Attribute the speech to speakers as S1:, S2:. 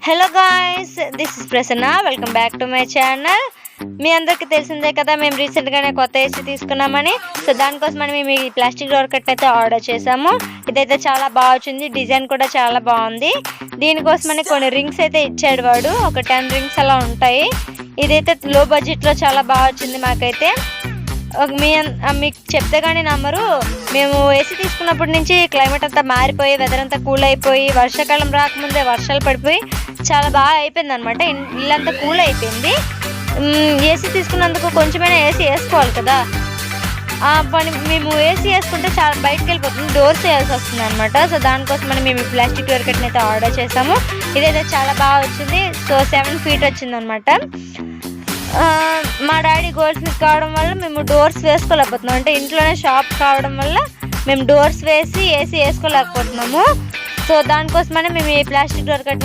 S1: Hello guys, this is Prasanna. Welcome back to my channel. మీ అందరికీ తెలిసిందే కదా, మేము రీసెంట్గానే కొత్త ఏసీ తీసుకున్నామని. సో దానికోసం మేము ఈ ప్లాస్టిక్ డోర్ కట్ అయితే ఆర్డర్ చేసాము. ఇదైతే చాలా బాగా వచ్చింది, డిజైన్ కూడా చాలా బాగుంది. దీనికోసమని కొన్ని రింగ్స్ అయితే ఇచ్చాడు వాడు, ఒక 10 రింగ్స్ అలా ఉంటాయి. ఇదైతే లో బడ్జెట్లో చాలా బాగా వచ్చింది మాకైతే. మీకు చెప్తే కానీ నమ్మరు, మేము ఏసీ తీసుకున్నప్పటి నుంచి క్లైమేట్ అంతా మారిపోయి, వెదర్ అంతా కూల్ అయిపోయి, వర్షాకాలం రాకముందే వర్షాలు పడిపోయి చాలా బాగా అయిపోయింది అనమాట. ఇల్లంతా కూల్ అయిపోయింది. ఏసీ తీసుకున్నందుకు కొంచెమైనా ఏసీ వేసుకోవాలి కదా. మేము ఏసీ వేసుకుంటే చాలా బయటకు వెళ్ళిపోతుంది, డోర్స్ వేయాల్సి వస్తుంది అనమాట. సో దానికోసం మేము ప్లాస్టిక్ డోర్ కట్ని అయితే ఆర్డర్ చేసాము. ఇదైతే చాలా బాగా వచ్చింది. సో 7 feet వచ్చింది అనమాట. మా డాడీ గోల్డ్ స్మిత్ కావడం వల్ల మేము డోర్స్ వేసుకోలేకపోతున్నాం. అంటే ఇంట్లోనే షాప్ కావడం వల్ల మేము డోర్స్ వేసి ఏసీ వేసుకోలేకపోతున్నాము. సో దానికోసమనే మేము ఈ ప్లాస్టిక్ డోర్ కట్ని